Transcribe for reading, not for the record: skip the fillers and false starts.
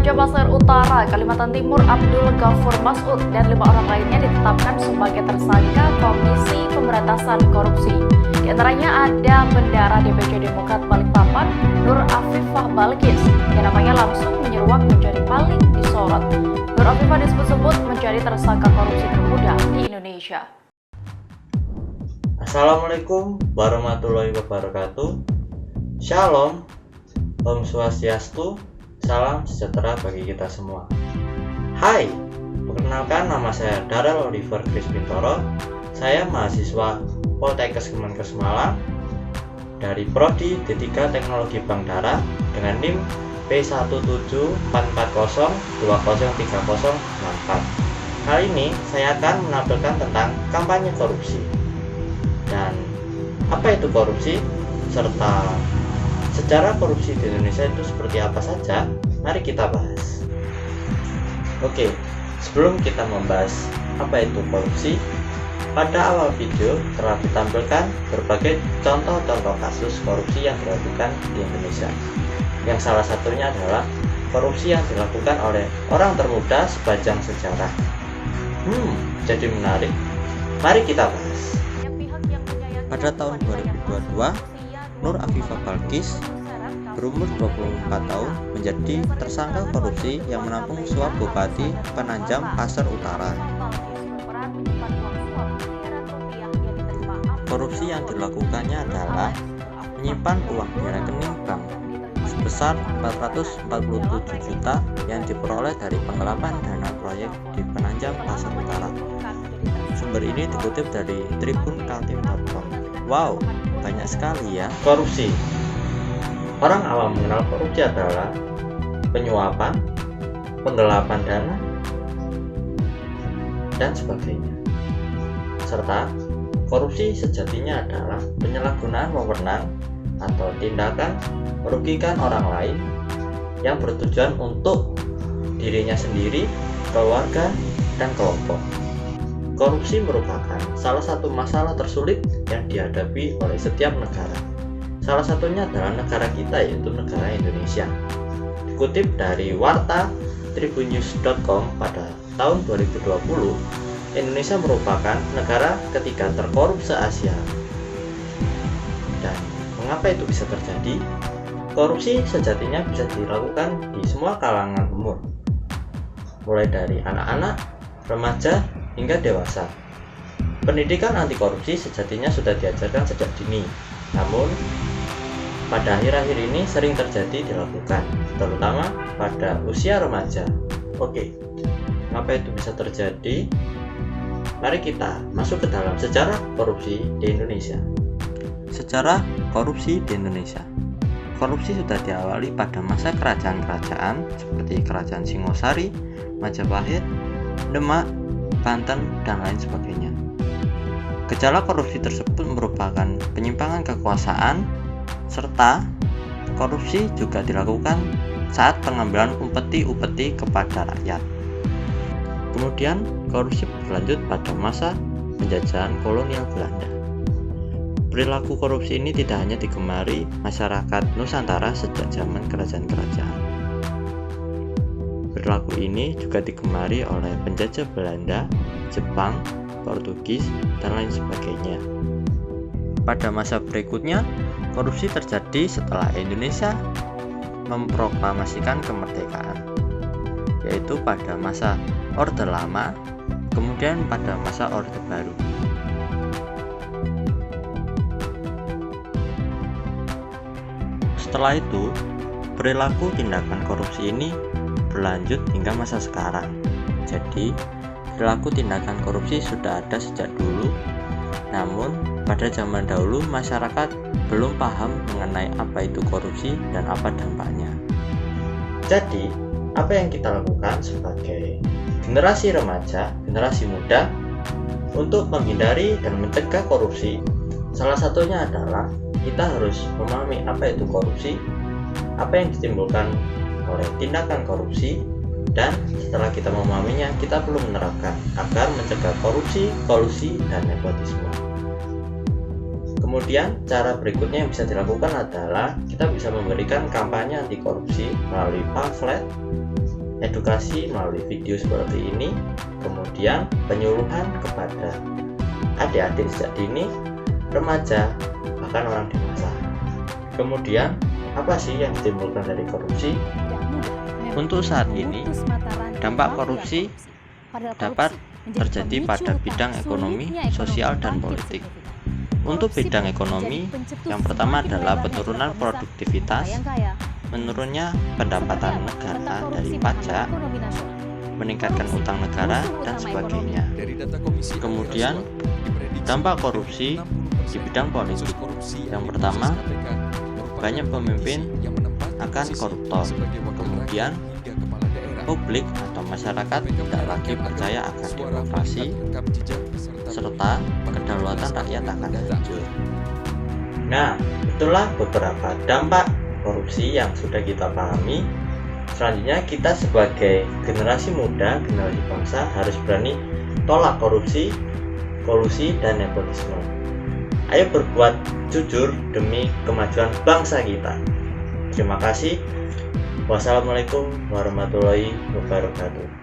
Remaja Pasir Utara, Kalimantan Timur Abdul Ghafur Masud dan 5 orang lainnya ditetapkan sebagai tersangka Komisi Pemberantasan Korupsi. Di antaranya ada Bendara DPC Demokrat Balikpapan, Nur Afifah Balkis, yang namanya langsung menyeruak menjadi paling disorot. Nur Afifah disebut-sebut menjadi tersangka korupsi termuda di Indonesia. Assalamualaikum warahmatullahi wabarakatuh. Shalom, Om Swastiastu, salam sejahtera bagi kita semua. Hai, perkenalkan nama saya Darrell Oliver Crispintoro. Saya mahasiswa Poltekkes Kemenkes Malang dari Prodi D3 Teknologi Bank Darah dengan NIM P17440203064. Kali ini saya akan menampilkan tentang kampanye korupsi. Dan apa itu korupsi? Serta sejarah korupsi di Indonesia itu seperti apa saja? Mari kita bahas. Oke, sebelum kita membahas apa itu korupsi, pada awal video telah ditampilkan berbagai contoh-contoh kasus korupsi yang dilakukan di Indonesia. Yang salah satunya adalah korupsi yang dilakukan oleh orang termuda sepanjang sejarah. Jadi menarik. Mari kita bahas. Pada tahun 2022, Nur Afifah Balkis berumur 24 tahun menjadi tersangka korupsi yang menampung suap Bupati Penajam Pasir Utara. Korupsi yang dilakukannya adalah menyimpan uang di rekening bank sebesar 447 juta yang diperoleh dari penggelapan dana proyek di Penajam Pasir Utara. Sumber ini dikutip dari tribunkaltim.com. Wow, banyak sekali ya. Korupsi. Orang awam mengenal korupsi adalah penyuapan, penggelapan dana, dan sebagainya. Serta korupsi sejatinya adalah penyalahgunaan wewenang atau tindakan merugikan orang lain yang bertujuan untuk dirinya sendiri, keluarga, dan kelompok. Korupsi merupakan salah satu masalah tersulit yang dihadapi oleh setiap negara. Salah satunya adalah negara kita, yaitu negara Indonesia. Dikutip dari warta tribunnews.com pada tahun 2020, Indonesia merupakan negara ketiga terkorup se-Asia. Dan mengapa itu bisa terjadi? Korupsi sejatinya bisa dilakukan di semua kalangan umur, mulai dari anak-anak, remaja, hingga dewasa. Pendidikan anti korupsi sejatinya sudah diajarkan sejak dini, namun pada akhir-akhir ini sering terjadi dilakukan, terutama pada usia remaja. Oke, mengapa itu bisa terjadi? Mari kita masuk ke dalam sejarah korupsi di Indonesia. Sejarah korupsi di Indonesia. Korupsi sudah diawali pada masa kerajaan-kerajaan seperti Kerajaan Singosari, Majapahit, Demak, Banten, dan lain sebagainya. Gejala korupsi tersebut merupakan penyimpangan kekuasaan, serta korupsi juga dilakukan saat pengambilan upeti-upeti kepada rakyat. Kemudian, korupsi berlanjut pada masa penjajahan kolonial Belanda. Perilaku korupsi ini tidak hanya digemari masyarakat Nusantara sejak zaman kerajaan-kerajaan. Perilaku ini juga digemari oleh penjajah Belanda, Jepang, Portugis, dan lain sebagainya. Pada masa berikutnya, korupsi terjadi setelah Indonesia memproklamasikan kemerdekaan, yaitu pada masa Orde Lama, kemudian pada masa Orde Baru. Setelah itu, perilaku tindakan korupsi ini berlanjut hingga masa sekarang. Jadi, perilaku tindakan korupsi sudah ada sejak dulu. Namun, pada zaman dahulu masyarakat belum paham mengenai apa itu korupsi dan apa dampaknya. Jadi, apa yang kita lakukan sebagai generasi remaja, generasi muda untuk menghindari dan mencegah korupsi? Salah satunya adalah kita harus memahami apa itu korupsi, apa yang ditimbulkan oleh tindakan korupsi, dan setelah kita memahaminya, kita perlu menerapkan agar mencegah korupsi, kolusi, dan nepotisme. Kemudian, cara berikutnya yang bisa dilakukan adalah kita bisa memberikan kampanye anti korupsi melalui pamflet, edukasi melalui video seperti ini, kemudian penyuluhan kepada adik-adik sejak dini, remaja, bahkan orang dewasa. Kemudian, apa sih yang ditimbulkan dari korupsi? Untuk saat ini, dampak korupsi dapat terjadi pada bidang ekonomi, sosial, dan politik. Untuk bidang ekonomi, yang pertama adalah penurunan produktivitas, menurunnya pendapatan negara dari pajak, meningkatkan utang negara, dan sebagainya. Kemudian, dampak korupsi di bidang politik. Yang pertama, banyak pemimpin akan koruptor. Kemudian, publik atau masyarakat tidak lagi percaya akan demokrasi, serta kedaulatan rakyat akan hancur. Nah, itulah beberapa dampak korupsi yang sudah kita pahami. Selanjutnya, kita sebagai generasi muda, generasi bangsa harus berani tolak korupsi, kolusi, dan nepotisme. Ayo berbuat jujur demi kemajuan bangsa kita. Terima kasih. Wassalamualaikum warahmatullahi wabarakatuh.